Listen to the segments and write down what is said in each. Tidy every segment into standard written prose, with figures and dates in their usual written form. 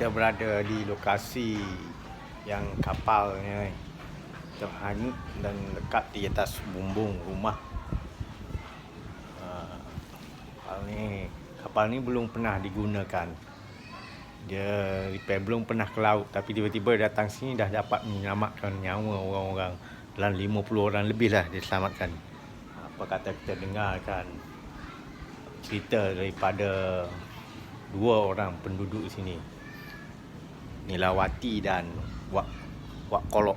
kita berada di lokasi yang kapalnya terhanyut dan dekat di atas bumbung rumah. Kapal ni belum pernah digunakan. Dia repair, belum pernah ke laut, tapi tiba-tiba datang sini dah dapat menyelamatkan nyawa orang-orang. Dalam 50 orang lebih lah diselamatkan. Apa kata kita dengarkan cerita daripada dua orang penduduk sini, Nilawati dan Wak Kolok.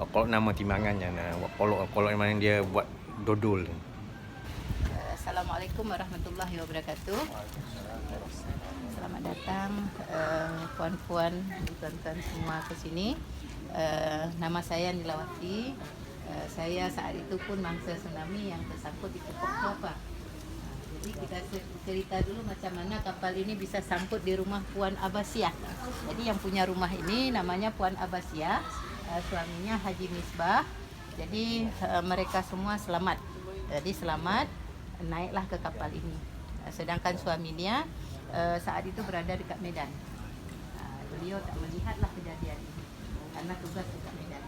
Wak Kolok nama timbangannya. Wak Kolok yang mana dia buat dodol. Assalamualaikum warahmatullahi wabarakatuh. Selamat datang puan-puan, tuan-tuan semua ke sini. Nama saya Nilawati. Saya saat itu pun mangsa tsunami yang tersangkut di pokok kelapa. Jadi kita cerita dulu macam mana kapal ini bisa sangkut di rumah Puan Abbasiyah. Jadi yang punya rumah ini namanya Puan Abbasiyah, suaminya Haji Misbah. Jadi mereka semua selamat. Jadi selamat, naiklah ke kapal ini. Sedangkan suaminya saat itu berada dekat Medan. Beliau tak melihatlah kejadian ini karena tugas dekat Medan.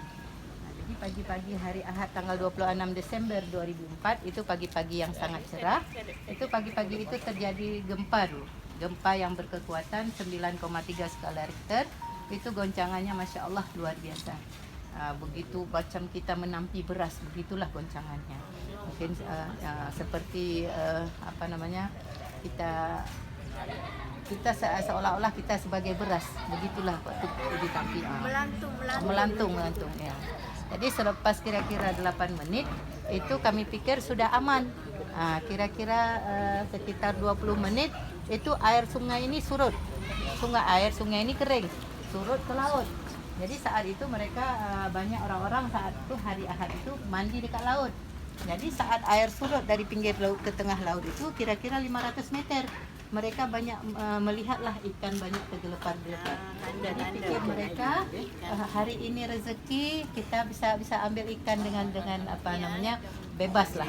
Jadi pagi-pagi hari Ahad tanggal 26 Desember 2004, itu pagi-pagi yang sangat cerah. Itu pagi-pagi itu terjadi gempa dulu. Gempa yang berkekuatan 9,3 skala Richter. Itu goncangannya Masya Allah luar biasa. Begitu macam kita menampi beras, begitulah goncangannya. Mungkin seperti kita seolah-olah kita sebagai beras, begitulah waktu ditampi. Melantung ya. Jadi selepas kira-kira 8 menit itu kami pikir sudah aman. Kira-kira sekitar 20 menit itu air sungai ini surut. Sungai ini kering, surut ke laut. Jadi saat itu mereka banyak orang-orang saat itu hari Ahad itu mandi dekat laut. Jadi saat air surut dari pinggir laut ke tengah laut itu kira-kira 500 meter. Mereka banyak melihatlah ikan banyak tergelepar-gelepar. Jadi pikir mereka hari ini rezeki kita bisa ambil ikan dengan bebas lah.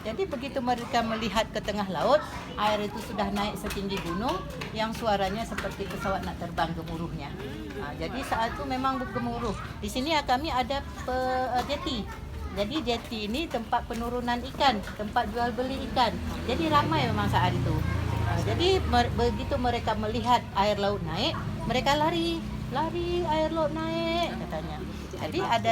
Jadi begitu mereka melihat ke tengah laut, air itu sudah naik setinggi gunung yang suaranya seperti pesawat nak terbang gemuruhnya. Jadi saat itu memang gemuruh. Di sini kami ada jeti. Jadi jeti ini tempat penurunan ikan, tempat jual beli ikan. Jadi ramai memang saat itu. Jadi begitu mereka melihat air laut naik, mereka lari air laut naik katanya. Jadi ada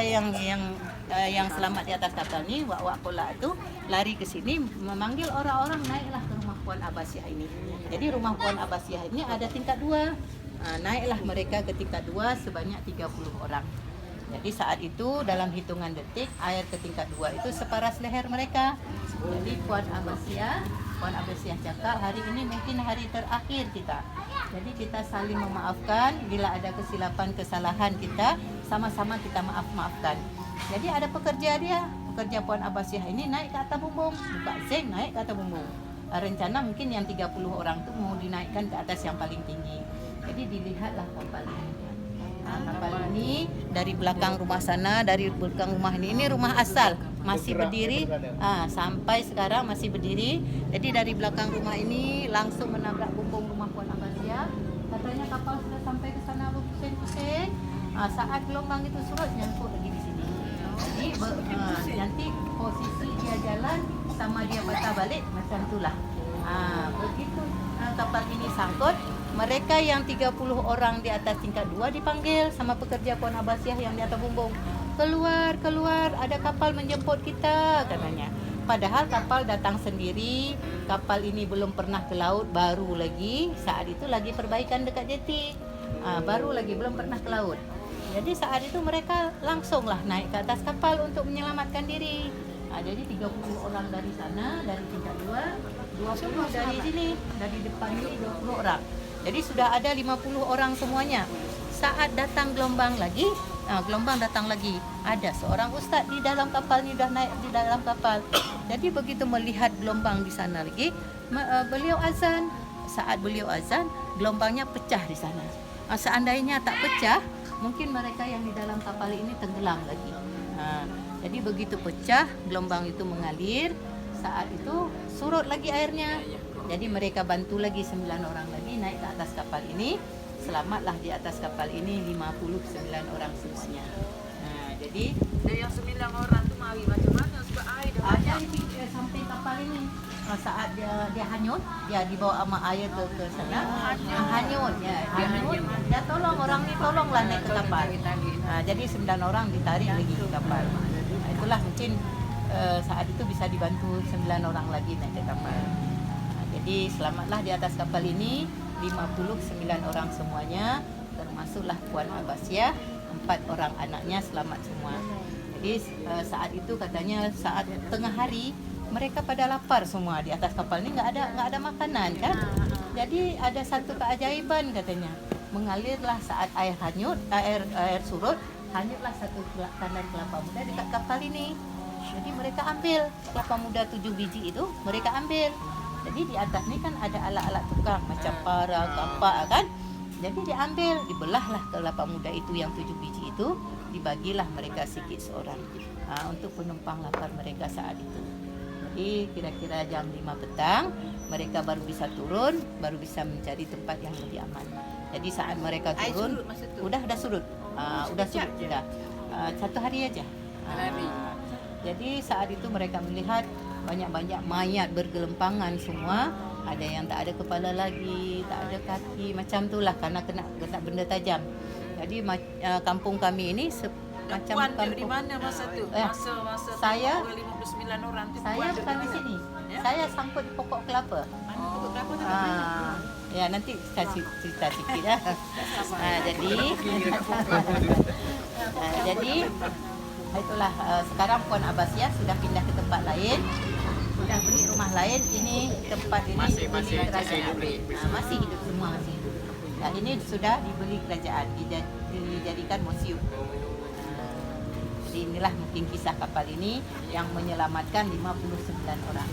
yang selamat di atas kapal ni, wak pola itu lari ke sini memanggil orang-orang naiklah ke rumah Puan Abbasiyah ini. Jadi rumah Puan Abbasiyah ini ada tingkat 2. Naiklah mereka ke tingkat 2 sebanyak 30 orang. Jadi saat itu dalam hitungan detik air ke tingkat 2 itu separas leher mereka. Jadi Puan Abbasiyah cakap hari ini mungkin hari terakhir kita. Jadi kita saling memaafkan, bila ada kesilapan kesalahan kita sama-sama kita maafkan. Jadi ada pekerja Puan Abbasiyah ini naik ke atas bumbung, buka zinc naik ke atas bumbung. Rencana mungkin yang 30 orang tu mau dinaikkan ke atas yang paling tinggi. Jadi dilihatlah kapal ini. Kapal ini dari belakang rumah sana, dari belakang rumah ini rumah asal masih berdiri, sampai sekarang masih berdiri. Jadi dari belakang rumah ini langsung menabrak bumbung rumah Puan Abbasiyah. Katanya kapal sudah sampai ke sana berpusing-pusing. Saat gelombang itu surut nyangkut lagi di sini. Jadi nanti posisi dia jalan sama dia patah balik macam itulah. Begitu kapal ini sangkut, mereka yang 30 orang di atas tingkat 2 dipanggil sama pekerja Puan Abbasiyah yang di atas bumbung. Keluar, ada kapal menjemput kita katanya. Padahal kapal datang sendiri, kapal ini belum pernah ke laut, baru lagi, saat itu lagi perbaikan dekat jeti. Baru lagi, belum pernah ke laut. Jadi saat itu mereka langsunglah naik ke atas kapal untuk menyelamatkan diri. Jadi 30 orang dari sana, dari tingkat 2, 20 dari sini, dari depan ini 20 orang. Jadi sudah ada 50 orang semuanya. Saat datang gelombang datang lagi. Ada seorang ustaz di dalam kapal ni, dah naik di dalam kapal. Jadi begitu melihat gelombang di sana lagi, beliau azan. Saat beliau azan, gelombangnya pecah di sana. Seandainya tak pecah, mungkin mereka yang di dalam kapal ini tenggelam lagi. Jadi begitu pecah, gelombang itu mengalir. Saat itu surut lagi airnya. Jadi mereka bantu lagi 9 orang lagi naik ke atas kapal ini. selamatlah di atas kapal ini 59 orang semuanya. Jadi Dan yang 9 orang tu mari macam mana sebab air dah ada banyak. sampai kapal ini saat dia hanyut, dia dibawa sama air ke sana. Hanyut ya, dia hanyut. Dia tolong orang ni, tolonglah naik ke kapal. Jadi 9 orang ditarik lagi ke kapal. Itulah mungkin saat itu bisa dibantu 9 orang lagi naik ke kapal. Jadi selamatlah di atas kapal ini 59 orang semuanya, termasuklah Puan Abbasiyah, 4 orang anaknya selamat semua. Jadi saat itu katanya saat tengah hari mereka pada lapar semua di atas kapal ni, nggak ada makanan kan. Jadi ada satu keajaiban katanya, mengalirlah saat air hanyut, air surut, hanyutlah satu tandan kelapa muda dekat kapal ini. Jadi mereka ambil kelapa muda 7 biji itu, mereka ambil. Jadi di atas ni kan ada alat-alat tukang macam parang, kapak kan. Jadi diambil, dibelahlah kelapa muda itu yang 7 biji itu, dibagilah mereka sikit seorang untuk penumpang lapar mereka saat itu. Jadi kira-kira jam 5 petang mereka baru bisa turun, baru bisa mencari tempat yang lebih aman. Jadi saat mereka turun, udah surut, udah surut sudah 1 hari aja. Jadi saat itu mereka melihat banyak-banyak mayat bergelempangan semua. Ada yang tak ada kepala lagi, tak ada kaki, macam itulah karena kena benda tajam. Jadi kampung kami ini macam Puan kampung di mana masa tu? Masa saya 59 orang tu. Saya bukan di sini. Ya? Saya sangkut pokok kelapa. Pokok kelapa tu Ya nanti kasih cerita sikit ya. Jadi itulah sekarang Puan Abbasiyah sudah pindah ke tempat lain. Sudah beli rumah lain, ini tempat ini Masih dibeli kerajaan. dibeli. Masih hidup semua, masih hidup. Nah, ini sudah dibeli kerajaan, dijadikan museum. Jadi inilah mungkin kisah kapal ini yang menyelamatkan 59 orang.